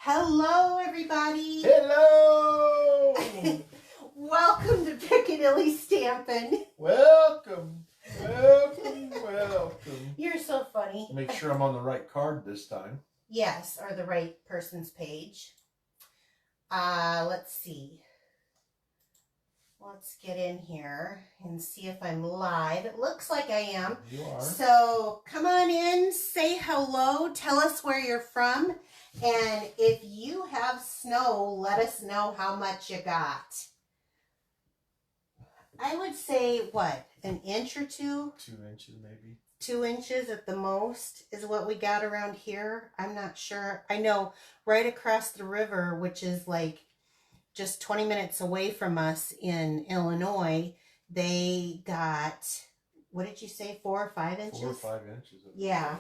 Hello, everybody. Hello. Welcome to Piccadilly Stampin'. Welcome. You're so funny. Make sure I'm on the right card this time. Yes, or the right person's page. Let's see. Let's get in here and see if I'm live. It looks like I am. You are. So come on in, say hello, tell us where you're from, and if you have snow, let us know how much you got. I would say, what, an inch or two? 2 inches maybe. 2 inches at the most is what we got around here. I'm not sure. I know right across the river, which is like just 20 minutes away from us in Illinois, they got, what did you say, 4 or 5 inches? 4 or 5 inches. Yeah.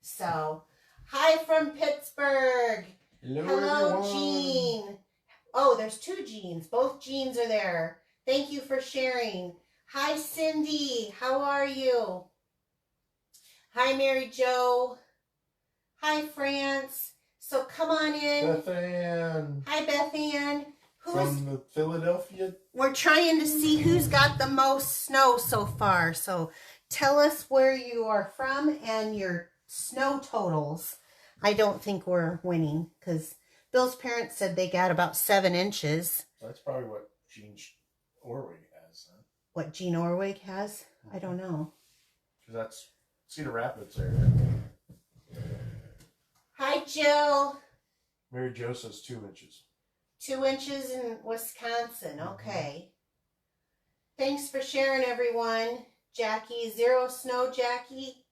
So, hi from Pittsburgh. Hello, everyone. Jean. Oh, there's 2 Jeans. Both Jeans are there. Thank you for sharing. Hi, Cindy. How are you? Hi, Mary Jo. Hi, France. So come on in. Beth Ann. Hi, Beth Ann. From the Philadelphia. We're trying to see who's got the most snow so far. So tell us where you are from and your snow totals. I don't think we're winning because Bill's parents said they got about 7 inches. That's probably what Gene Orwig has. Huh? What Gene Orwig has? I don't know. Because that's Cedar Rapids area. Hi, Jill. Mary Jo says 2 inches. 2 inches in Wisconsin. Okay. Thanks for sharing, everyone. Jackie, 0 snow, Jackie.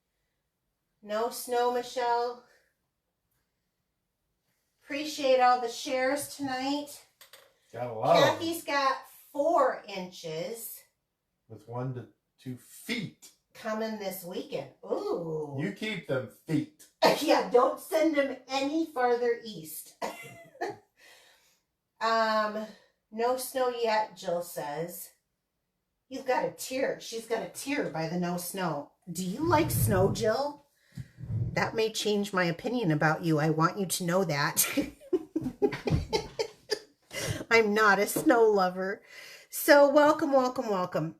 No snow, Michelle. Appreciate all the shares tonight. Got a lot. Kathy's got 4 inches. With 1 to 2 feet. Coming this weekend. Ooh. You keep them feet. Yeah, don't send them any farther east. No snow yet, Jill says. You've got a tear. She's got a tear by the no snow. Do you like snow, Jill? That may change my opinion about you. I want you to know that. I'm not a snow lover. So welcome, welcome, welcome.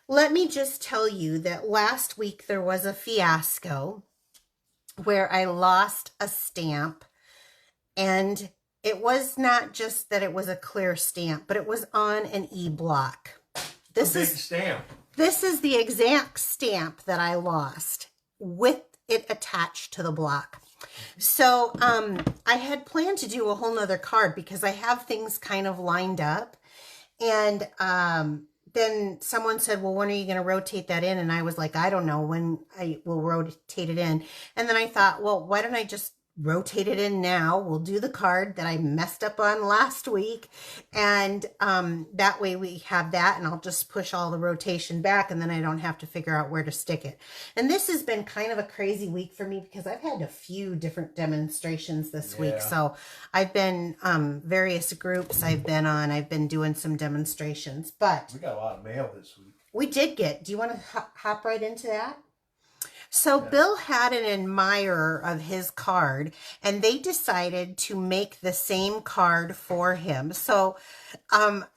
Let me just tell you that last week there was a fiasco where I lost a stamp, and it was not just that it was a clear stamp, but it was on an E-block. This is stamp. This is the exact stamp that I lost with it attached to the block. So I had planned to do a whole nother card because I have things kind of lined up. And then someone said, well, when are you going to rotate that in? And I was like, I don't know when I will rotate it in. And then I thought, well, why don't I just rotate it in now? We'll do the card that I messed up on last week. And that way we have that, and I'll just push all the rotation back, and then I don't have to figure out where to stick it. And this has been kind of a crazy week for me because I've had a few different demonstrations this week. So I've been various groups I've been on. I've been doing some demonstrations, but we got a lot of mail this week. We did get. Do you want to hop right into that? So Bill had an admirer of his card, and they decided to make the same card for him. So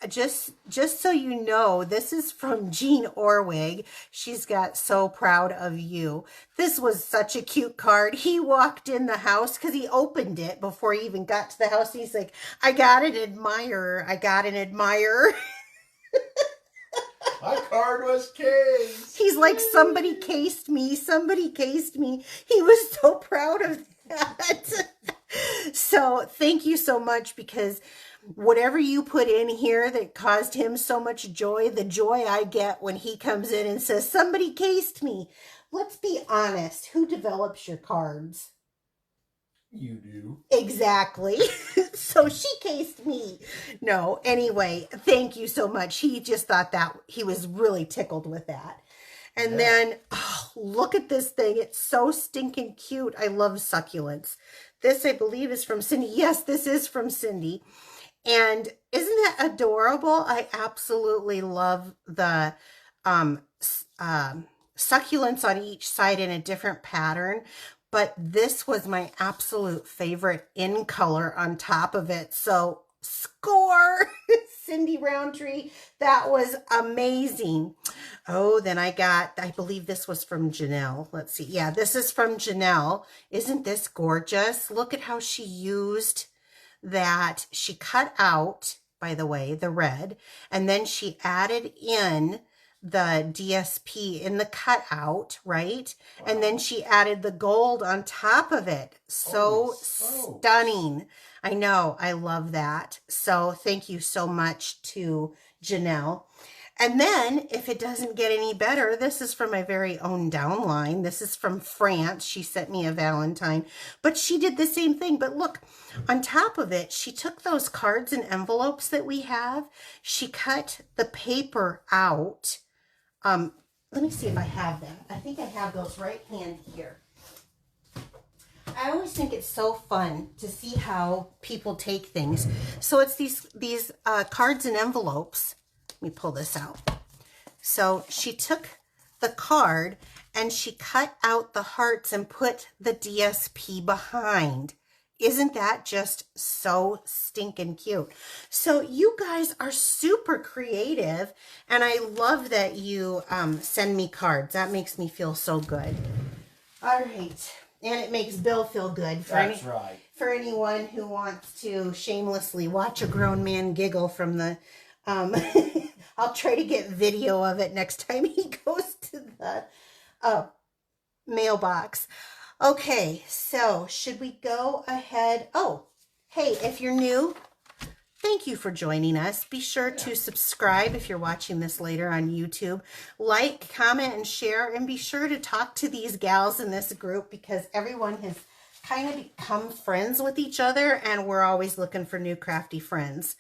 just so you know, this is from Jean Orwig. She's got "So Proud of You." This was such a cute card. He walked in the house because he opened it before he even got to the house. He's like, I got an admirer. I got an admirer. My card was cased. He's like, somebody cased me. Somebody cased me. He was so proud of that. So thank you so much, because whatever you put in here that caused him so much joy, the joy I get when he comes in and says, somebody cased me. Let's be honest. Who develops your cards? You do. Exactly. So she cased me. No, anyway, thank you so much. He just thought that he was really tickled with that. And then, oh, look at this thing. It's so stinking cute. I love succulents. This, I believe, is from Cindy. Yes, this is from Cindy. And isn't that adorable? I absolutely love the succulents on each side in a different pattern. but this was my absolute favorite in color on top of it. So score, Cindy Roundtree. That was amazing. Oh, then I believe this was from Janelle. Let's see. Yeah, this is from Janelle. Isn't this gorgeous? Look at how she used that. She cut out, by the way, the red, and then she added in the DSP in the cutout, right? Wow. And then she added the gold on top of it. So stunning. I know. I love that. So thank you so much to Janelle. And then, if it doesn't get any better, this is from my very own downline. This is from France. She sent me a Valentine, but she did the same thing. But look, on top of it, she took those cards and envelopes that we have. She cut the paper out. Let me see if I have them. I think I have those right hand here. I always think it's so fun to see how people take things. So it's these cards and envelopes. Let me pull this out. So she took the card and she cut out the hearts and put the DSP behind. Isn't that just so stinking cute? So you guys are super creative, and I love that you send me cards. That makes me feel so good. All right. And it makes Bill feel good. That's right. For anyone who wants to shamelessly watch a grown man giggle from the... I'll try to get video of it next time he goes to the mailbox. Okay, so should we go ahead? Oh, hey, if you're new, thank you for joining us. Be sure to subscribe if you're watching this later on YouTube. Like, comment, and share, and be sure to talk to these gals in this group because everyone has kind of become friends with each other, and we're always looking for new crafty friends.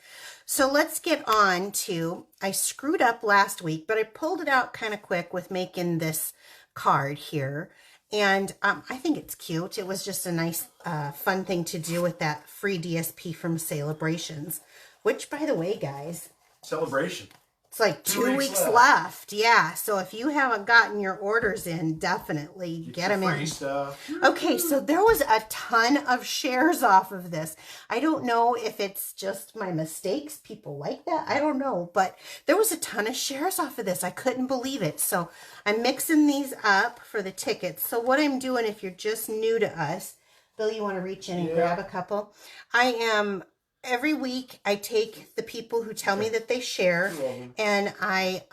So let's get on to, I screwed up last week, but I pulled it out kind of quick with making this card here. And I think it's cute. It was just a nice, fun thing to do with that free DSP from Celebrations. Which, by the way, guys... Celebration. It's like 2 weeks left. Yeah, so if you haven't gotten your orders in, definitely get them in. Stuff. Okay, so there was a ton of shares off of this. I don't know if it's just my mistakes. People like that. I don't know. But there was a ton of shares off of this. I couldn't believe it. So I'm mixing these up for the tickets. So what I'm doing, if you're just new to us, Bill, you want to reach in and grab a couple? I am... Every week, I take the people who tell me that they share, and I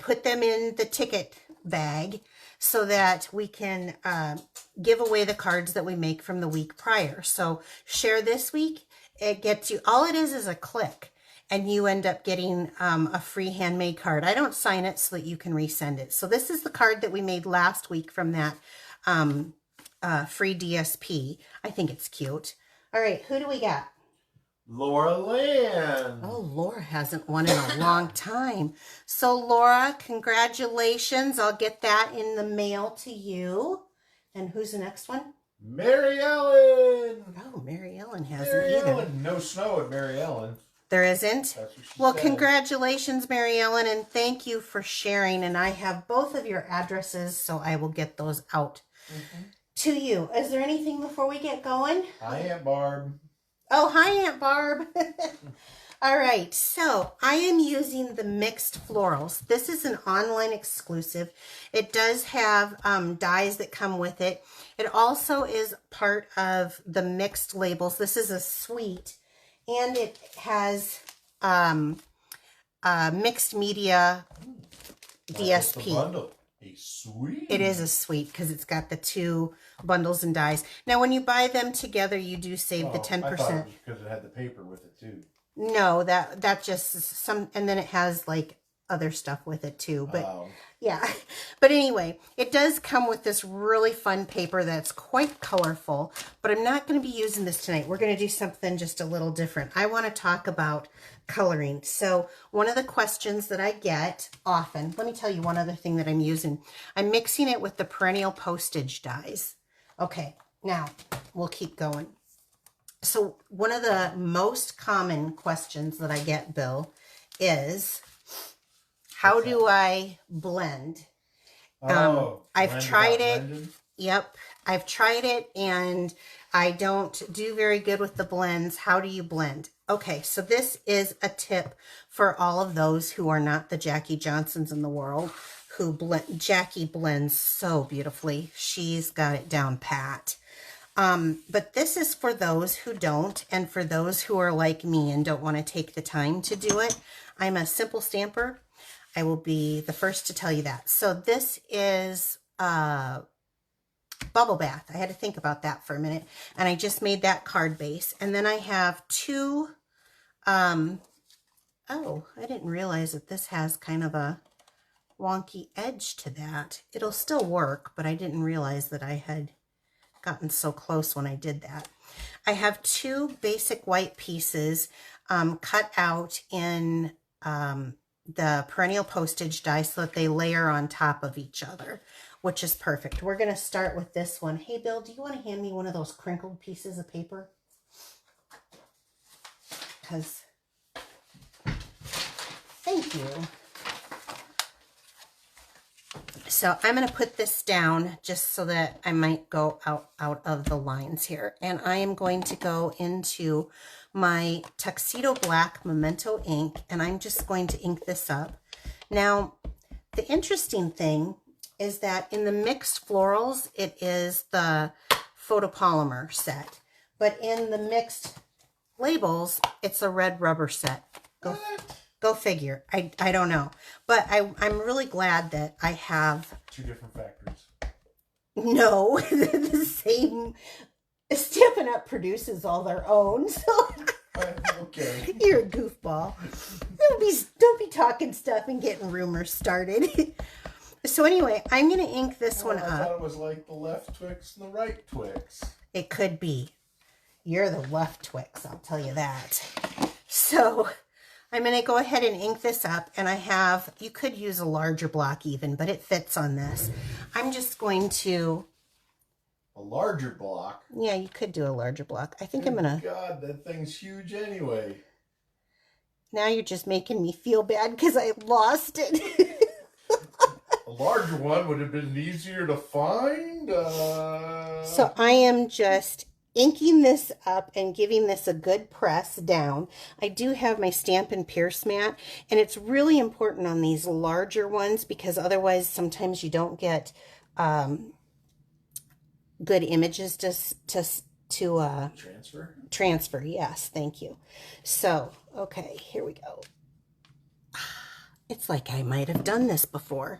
put them in the ticket bag so that we can give away the cards that we make from the week prior. So share this week, it gets you, all it is a click, and you end up getting a free handmade card. I don't sign it so that you can resend it. So this is the card that we made last week from that free DSP. I think it's cute. All right, who do we got? Laura Lynn. Oh, Laura hasn't won in a long time. So, Laura, congratulations. I'll get that in the mail to you. And who's the next one? Mary Ellen. Oh, Mary Ellen hasn't either. No snow at Mary Ellen. There isn't? That's what she well, said. Congratulations, Mary Ellen, and thank you for sharing. And I have both of your addresses, so I will get those out to you. Is there anything before we get going? Hi, Aunt Barb. Oh, hi, Aunt Barb. All right, so I am using the mixed florals. This is an online exclusive. It does have dies that come with it. It also is part of the mixed labels. This is a suite, and it has mixed media DSP. Bundle. A suite. It is a suite because it's got the two bundles and dies. Now, when you buy them together, you do save the 10%. I thought it was because it had the paper with it too. No, that just some, and then it has like other stuff with it too. But yeah, but anyway, it does come with this really fun paper that's quite colorful. But I'm not going to be using this tonight. We're going to do something just a little different. I want to talk about coloring. So one of the questions that I get often, let me tell you one other thing that I'm using. I'm mixing it with the perennial postage dies. Okay, now we'll keep going. So one of the most common questions that I get, Bill, is how do I blend? I've tried it. Yep, I've tried it and I don't do very good with the blends. How do you blend? Okay, so this is a tip for all of those who are not the Jackie Johnsons in the world, who blend. Jackie blends so beautifully. She's got it down pat. But this is for those who don't, and for those who are like me and don't want to take the time to do it. I'm a simple stamper. I will be the first to tell you that. So this is bubble bath. I had to think about that for a minute, and I just made that card base. And then I have two, oh, I didn't realize that this has kind of a wonky edge to that. It'll still work, but I didn't realize that I had gotten so close when I did that. I have two basic white pieces cut out in the perennial postage die so that they layer on top of each other, which is perfect. We're going to start with this one. Hey, Bill, do you want to hand me one of those crinkled pieces of paper? Because, thank you. So I'm going to put this down just so that I might go out of the lines here. And I am going to go into my Tuxedo Black Memento ink, and I'm just going to ink this up. Now, the interesting thing is that in the mixed florals, it is the photopolymer set. But in the mixed labels, it's a red rubber set. Go figure. I don't know. But I'm really glad that I have... Two different factories. No, the same. Stampin' Up! Produces all their own. So Okay. You're a goofball. Don't be talking stuff and getting rumors started. So anyway, I'm going to ink this one up. I thought it was like the left Twix and the right Twix. It could be. You're the left Twix, I'll tell you that. So... I'm going to go ahead and ink this up, and I have, you could use a larger block even, but it fits on this. I'm just going to... A larger block? Yeah, you could do a larger block. I think Good I'm going to... God, that thing's huge anyway. Now you're just making me feel bad because I lost it. A larger one would have been easier to find. So I am just inking this up and giving this a good press down. I do have my Stampin' Pierce mat, and it's really important on these larger ones because otherwise sometimes you don't get good images to transfer. Yes, thank you. So, okay, here we go. It's like I might have done this before.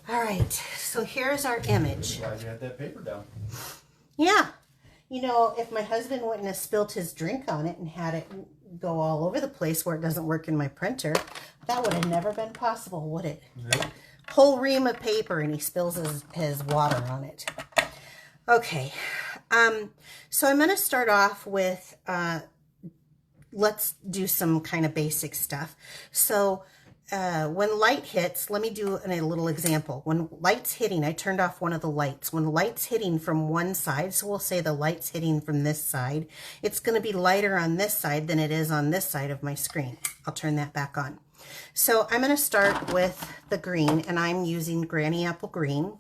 All right, so here's our image. I'm glad you had that paper down. Yeah. You know, if my husband wouldn't have spilt his drink on it and had it go all over the place where it doesn't work in my printer, that would have never been possible, would it? Nope. Whole ream of paper and he spills his water on it. Okay. So I'm going to start off with, let's do some kind of basic stuff. So when light hits, let me do a little example. When light's hitting, I turned off one of the lights. When light's hitting from one side, so we'll say the light's hitting from this side, it's going to be lighter on this side than it is on this side of my screen. I'll turn that back on. So I'm going to start with the green, and I'm using Granny Apple Green.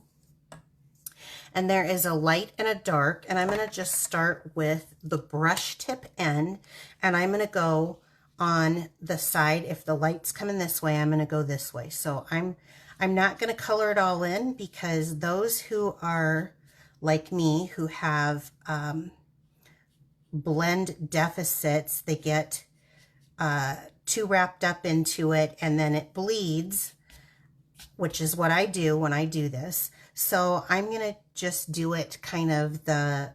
And there is a light and a dark, and I'm going to just start with the brush tip end, and I'm going to go on the side. If the light's coming this way, I'm going to go this way. So I'm not going to color it all in because those who are like me, who have blend deficits, they get too wrapped up into it and then it bleeds, which is what I do when I do this. So I'm going to just do it kind of the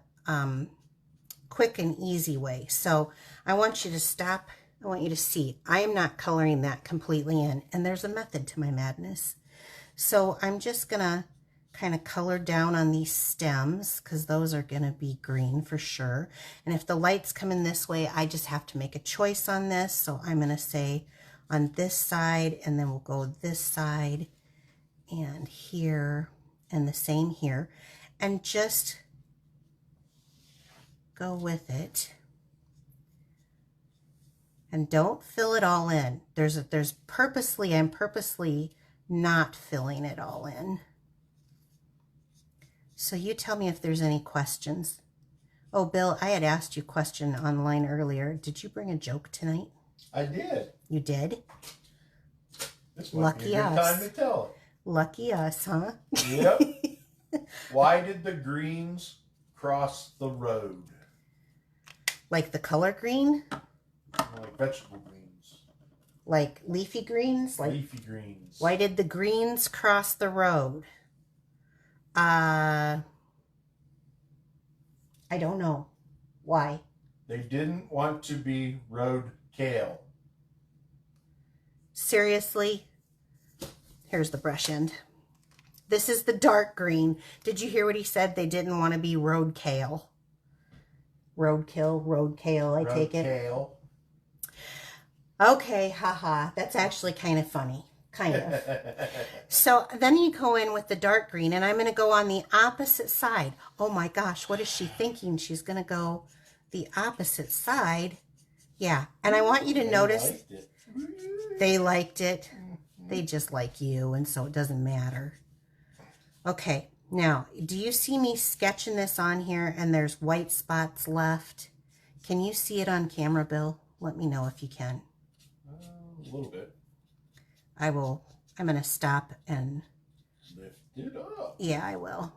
quick and easy way. So I want you to stop. I want you to see, I am not coloring that completely in, and there's a method to my madness. So I'm just going to kind of color down on these stems because those are going to be green for sure. And if the light's coming this way, I just have to make a choice on this. So I'm going to say on this side, and then we'll go this side and here and the same here, and just go with it. And don't fill it all in. I'm purposely not filling it all in. So you tell me if there's any questions. Oh, Bill, I had asked you a question online earlier. Did you bring a joke tonight? I did. You did? This might Lucky be a good us. time to tell it. Lucky us, huh? Yep. Why did the greens cross the road? Like the color green? Like vegetable greens. Like leafy greens? Like Leafy greens. why did the greens cross the road? I don't know. Why? They didn't want to be road kale. Seriously? Here's the brush end. This is the dark green. Did you hear what he said? They didn't want to be road kale. Roadkill, I take it. Kale. Okay, haha. That's actually kind of funny. Kind of. So then you go in with the dark green, and I'm going to go on the opposite side. Oh my gosh, what is she thinking? She's going to go the opposite side. Yeah, and I want you to notice they liked it. They just like you, and so it doesn't matter. Okay, now, do you see me sketching this on here, and there's white spots left? Can you see it on camera, Bill? Let me know if you can. A little bit. I'm going to stop and... Lift it up. Yeah, I will.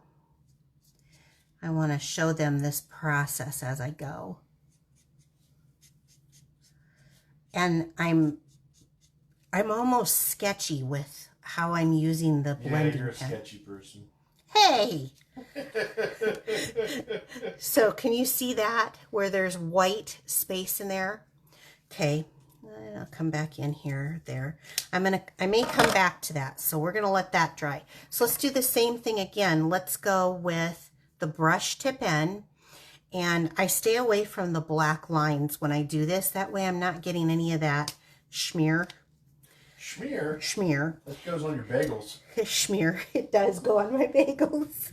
I want to show them this process as I go. And I'm almost sketchy with how I'm using the blending you're a pen. sketchy person. Hey! So can you see that where there's white space in there? Okay, I'll come back in here, there. I may come back to that, so we're gonna let that dry. So let's do the same thing again. Let's go with the brush tip end, and I stay away from the black lines when I do this. That way I'm not getting any of that schmear. Schmear. That goes on your bagels. Schmear. It does go on my bagels.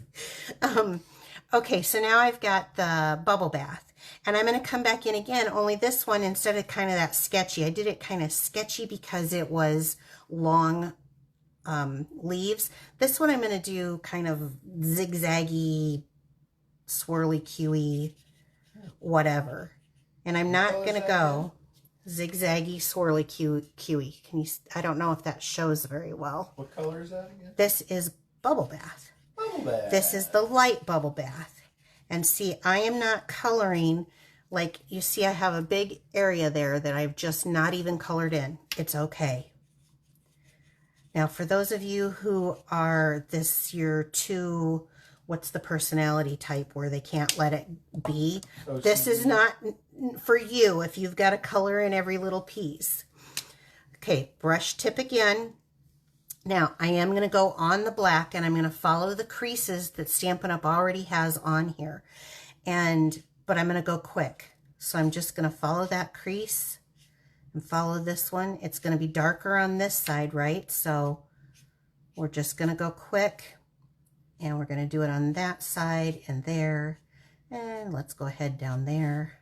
Okay, so now I've got the bubble bath. And I'm going to come back in again, only this one, instead of kind of that sketchy, I did it kind of sketchy because it was long leaves. This one I'm going to do kind of zigzaggy, swirly, cuey, whatever. And I'm not going to go zigzaggy, swirly, cuey. Can you? I don't know if that shows very well. What color is that again? This is bubble bath. Bubble bath. This is the light bubble bath. And see, I am not coloring, like you see I have a big area there that I've just not even colored in. It's okay. Now, for those of you who are you're too, what's the personality type where they can't let it be? OCD. This is not for you if you've got to color in every little piece. Okay, brush tip again. Now, I am going to go on the black, and I'm going to follow the creases that Stampin' Up! Already has on here. But I'm going to go quick. So I'm just going to follow that crease and follow this one. It's going to be darker on this side, right? So we're just going to go quick, and we're going to do it on that side and there. And let's go ahead down there.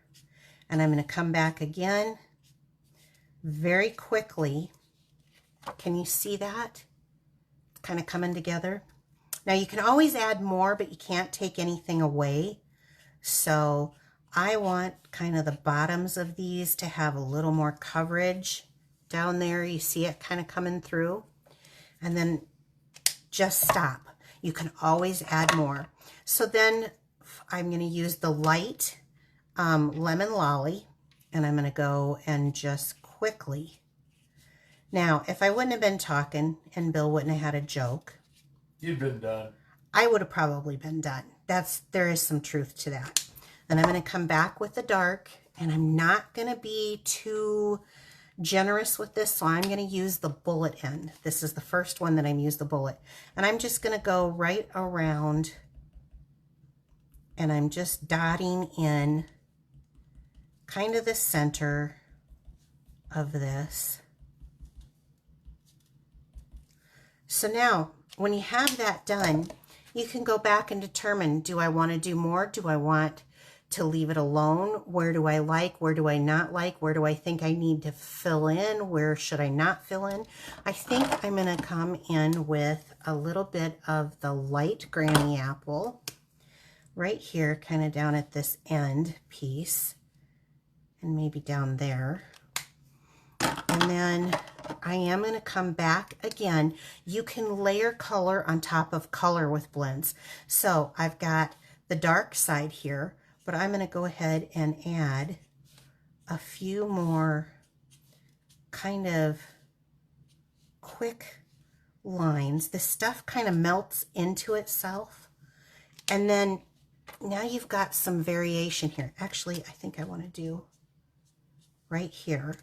And I'm going to come back again very quickly. Can you see that? Kind of coming together. Now you can always add more, but you can't take anything away. So I want kind of the bottoms of these to have a little more coverage down there. You see it kind of coming through. And then just stop. You can always add more. So then I'm going to use the light Lemon Lolly, and I'm going to go and just quickly. Now, if I wouldn't have been talking and Bill wouldn't have had a joke, you'd been done. I would have probably been done. There is some truth to that. And I'm going to come back with the dark, and I'm not going to be too generous with this, so I'm going to use the bullet end. This is the first one that I'm using the bullet. And I'm just going to go right around, and I'm just dotting in kind of the center of this. So now, when you have that done, you can go back and determine, do I want to do more? Do I want to leave it alone? Where do I like? Where do I not like? Where do I think I need to fill in? Where should I not fill in? I think I'm going to come in with a little bit of the light Granny Apple. right here, kind of down at this end piece, and maybe down there. And then I am going to come back again. You can layer color on top of color with blends. So I've got the dark side here, but I'm going to go ahead and add a few more kind of quick lines. This stuff kind of melts into itself. And then now you've got some variation here. Actually, I think I want to do right here.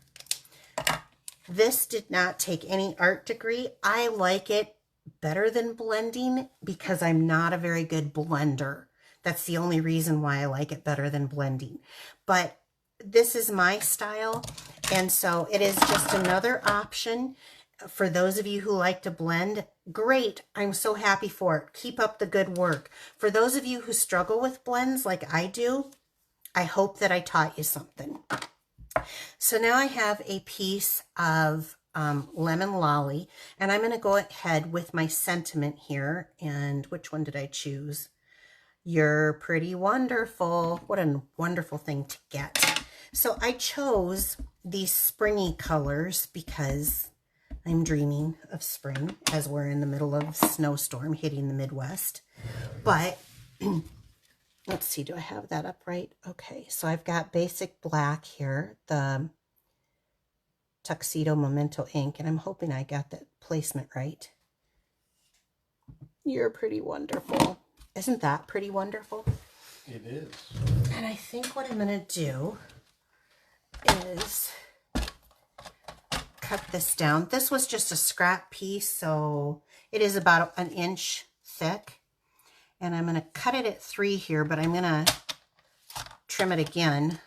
This did not take any art degree. I like it better than blending because I'm not a very good blender. That's the only reason why I like it better than blending. But this is my style, and so it is just another option for those of you who like to blend. Great. I'm so happy for it. Keep up the good work. For those of you who struggle with blends like I do, I hope that I taught you something. So now I have a piece of Lemon Lolly, and I'm going to go ahead with my sentiment here. And which one did I choose? You're Pretty Wonderful. What a wonderful thing to get. So I chose these springy colors because I'm dreaming of spring as we're in the middle of a snowstorm hitting the Midwest. But let's see, do I have that up right? Okay, so I've got basic black here, the Tuxedo Memento ink, and I'm hoping I got that placement right. You're Pretty Wonderful. Isn't that pretty wonderful? It is. And I think what I'm going to do is cut this down. This was just a scrap piece, so it is about an inch thick. And I'm going to cut it at 3 here, but I'm going to trim it again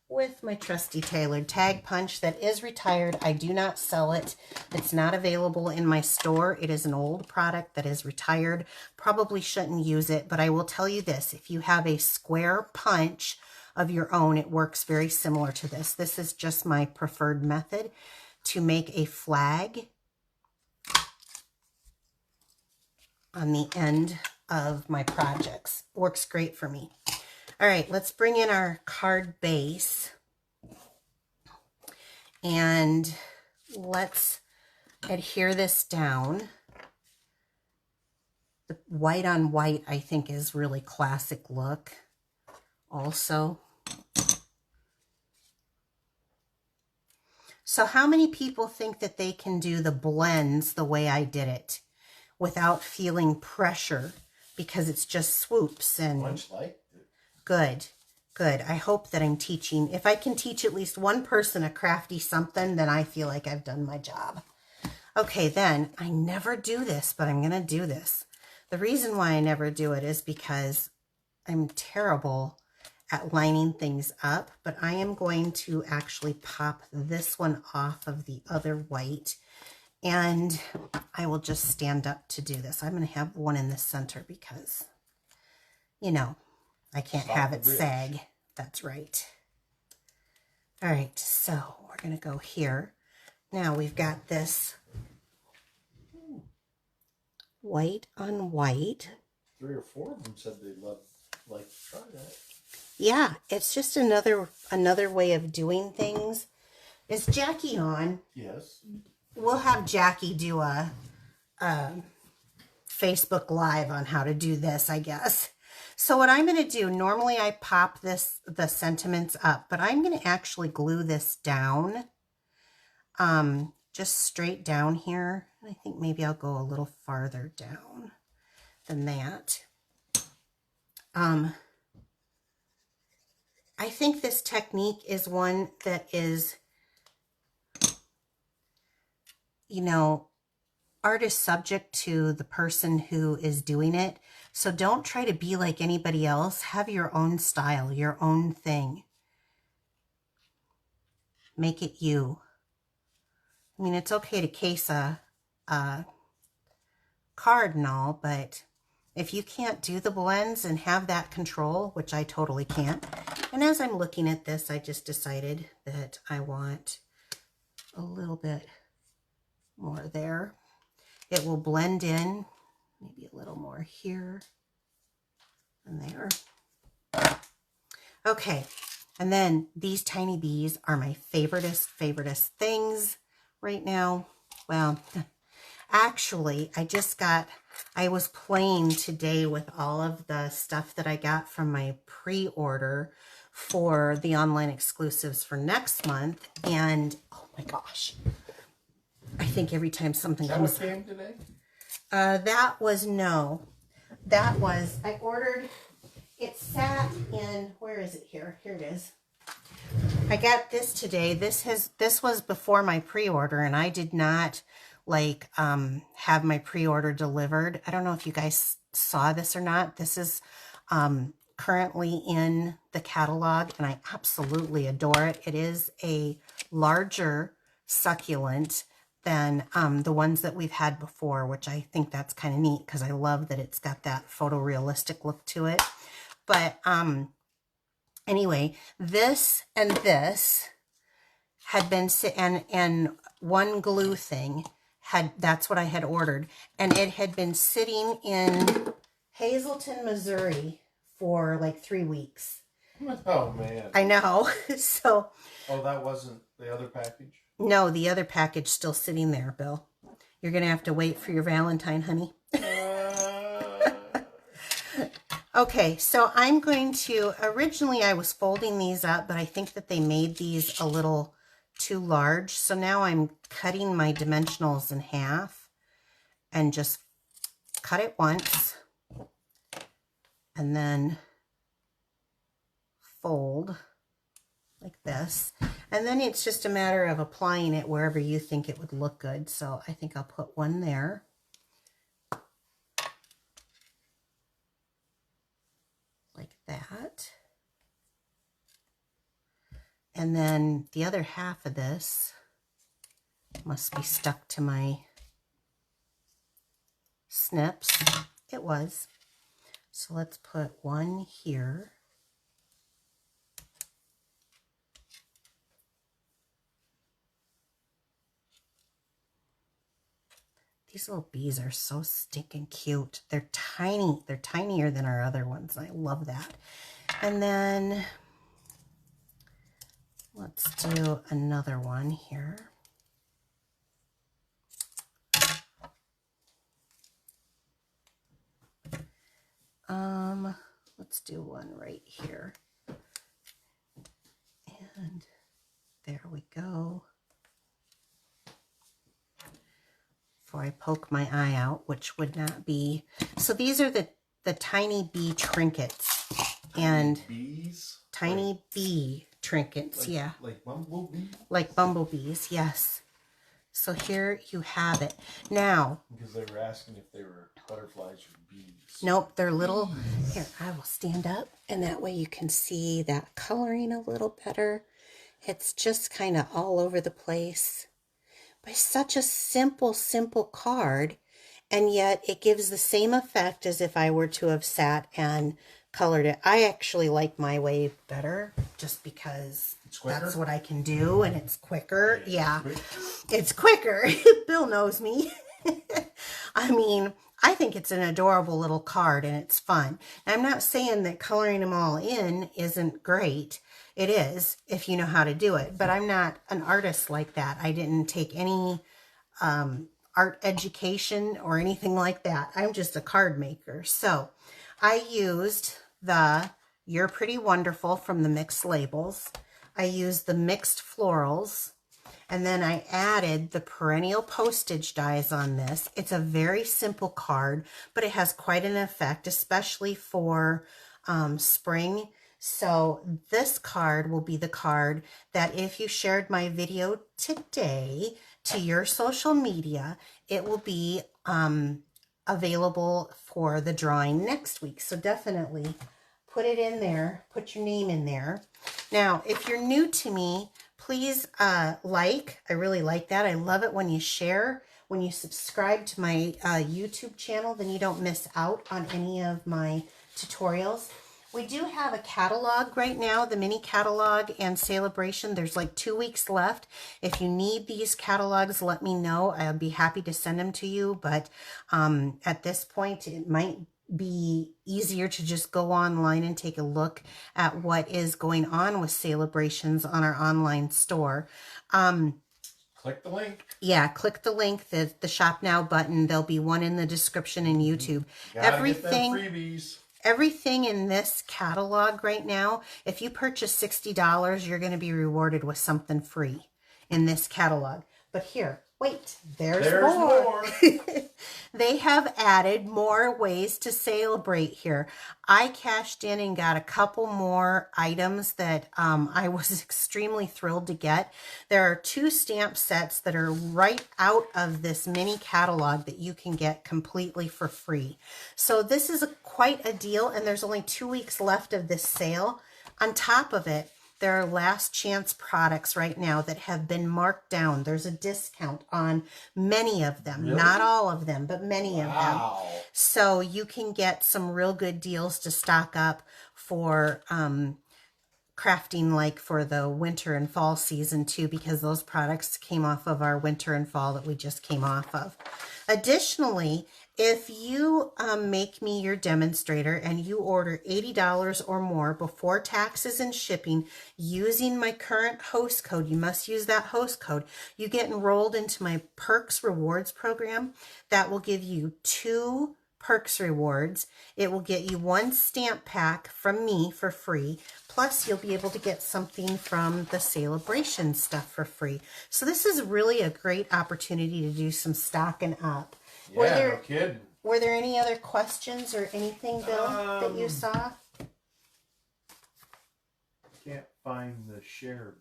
with my trusty tailored tag punch that is retired. I do not sell it. It's not available in my store. It is an old product that is retired. Probably shouldn't use it, but I will tell you this. If you have a square punch of your own, it works very similar to this. This is just my preferred method to make a flag on the end of my projects. Works great for me. All right, let's bring in our card base and let's adhere this down. The white on white, I think, is really classic look also. So how many people think that they can do the blends the way I did it without feeling pressure because it's just swoops and Much like it. Good, good. I hope that I'm teaching. If I can teach at least one person a crafty something, then I feel like I've done my job. Okay, then I never do this, but I'm going to do this. The reason why I never do it is because I'm terrible at lining things up, but I am going to actually pop this one off of the other white, and I will just stand up to do this. I'm going to have one in the center because, you know, I can't have it sag. That's right. All right, so we're going to go here. Now we've got this white on white. 3 or 4 of them said they'd like to try that. Yeah, it's just another way of doing things. Is Jackie on? Yes. We'll have Jackie do a Facebook Live on how to do this, I guess. So what I'm going to do, normally I pop the sentiments up, but I'm going to actually glue this down, just straight down here. I think maybe I'll go a little farther down than that. I think this technique is one that is, you know, art is subject to the person who is doing it. So don't try to be like anybody else. Have your own style, your own thing. Make it you. I mean, it's okay to case a card and all, but if you can't do the blends and have that control, which I totally can't. And as I'm looking at this, I just decided that I want a little bit more there. It will blend in, maybe a little more here. And there. Okay. And then these tiny bees are my favoriteest things right now. Well, actually, I was playing today with all of the stuff that I got from my pre-order for the online exclusives for next month. And oh my gosh, I think every time something comes. That what came today? I ordered, it sat in, where is it here? Here it is. I got this today. This was before my pre-order, and I did not have my pre-order delivered. I don't know if you guys saw this or not. This is currently in the catalog, and I absolutely adore it. It is a larger succulent than the ones that we've had before, which I think that's kind of neat because I love that it's got that photorealistic look to it. But anyway, this and this had been and one glue thing that's what I had ordered, and it had been sitting in Hazleton, Missouri for like 3 weeks. Oh man. I know. So oh, that wasn't the other package? No, the other package still sitting there, Bill. You're gonna have to wait for your Valentine, honey. Okay, so I'm going to, originally I was folding these up, but I think that they made these a little too large. So now I'm cutting my dimensionals in half and just cut it once and then fold like this. And then it's just a matter of applying it wherever you think it would look good. So I think I'll put one there. Like that. And then the other half of this must be stuck to my snips. It was. So let's put one here. These little bees are so stinking cute. They're tiny. They're tinier than our other ones. I love that. And then let's do another one here. Let's do one right here. And there we go. Before I poke my eye out, which would not be. So these are the tiny bee trinkets. And bees? Tiny bee trinkets, yeah. Like bumblebees? Like bumblebees, yes. So here you have it. Now. Because they were asking if they were butterflies or bees. Nope, they're little. Here, I will stand up, and that way you can see that coloring a little better. It's just kind of all over the place. By such a simple card, and yet it gives the same effect as if I were to have sat and colored it. I actually like my way better just because that's what I can do, and it's quicker. Yeah, it's quicker. Bill knows me. I mean, I think it's an adorable little card, and it's fun. I'm not saying that coloring them all in isn't great. It is, if you know how to do it. But I'm not an artist like that. I didn't take any art education or anything like that. I'm just a card maker. So I used the You're Pretty Wonderful from the Mixed Labels. I used the Mixed Florals. And then I added the perennial postage dies on this. It's a very simple card, but it has quite an effect, especially for spring. So this card will be the card that if you shared my video today to your social media, it will be available for the drawing next week. So definitely put it in there, put your name in there. Now, if you're new to me, please I really like that. I love it when you share, when you subscribe to my YouTube channel, then you don't miss out on any of my tutorials. We do have a catalog right now, the mini catalog and celebration. There's like 2 weeks left. If you need these catalogs, let me know. I'll be happy to send them to you. But at this point, it might be easier to just go online and take a look at what is going on with Celebrations on our online store. Click the link. Yeah, click the link, the Shop Now button. There'll be one in the description in YouTube. Everything, get them freebies. Everything in this catalog right now, if you purchase $60, you're going to be rewarded with something free in this catalog. But here, wait, there's more. They have added more ways to celebrate here. I cashed in and got a couple more items that I was extremely thrilled to get. There are 2 stamp sets that are right out of this mini catalog that you can get completely for free. So this is quite a deal, and there's only 2 weeks left of this sale. On top of it, there are last chance products right now that have been marked down. There's a discount on many of them. Really? Not all of them, but many of them. So you can get some real good deals to stock up for crafting, like for the winter and fall season too, because those products came off of our winter and fall that we just came off of. Additionally, if you make me your demonstrator and you order $80 or more before taxes and shipping using my current host code, you must use that host code, you get enrolled into my Perks Rewards program that will give you 2 Perks Rewards. It will get you 1 stamp pack from me for free. Plus, you'll be able to get something from the Celebration stuff for free. So this is really a great opportunity to do some stocking up. Yeah, no kidding. Were there any other questions or anything, Bill, that you saw? Can't find the share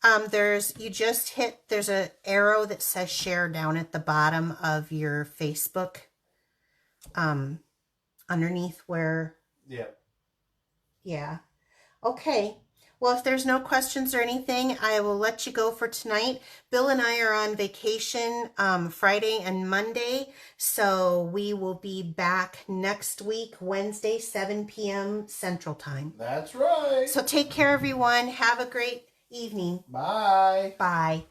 button. There's an arrow that says share down at the bottom of your Facebook. Underneath where. Yeah. Okay. Well, if there's no questions or anything, I will let you go for tonight. Bill and I are on vacation Friday and Monday, so we will be back next week, Wednesday, 7 p.m. Central Time. That's right. So take care, everyone. Have a great evening. Bye. Bye.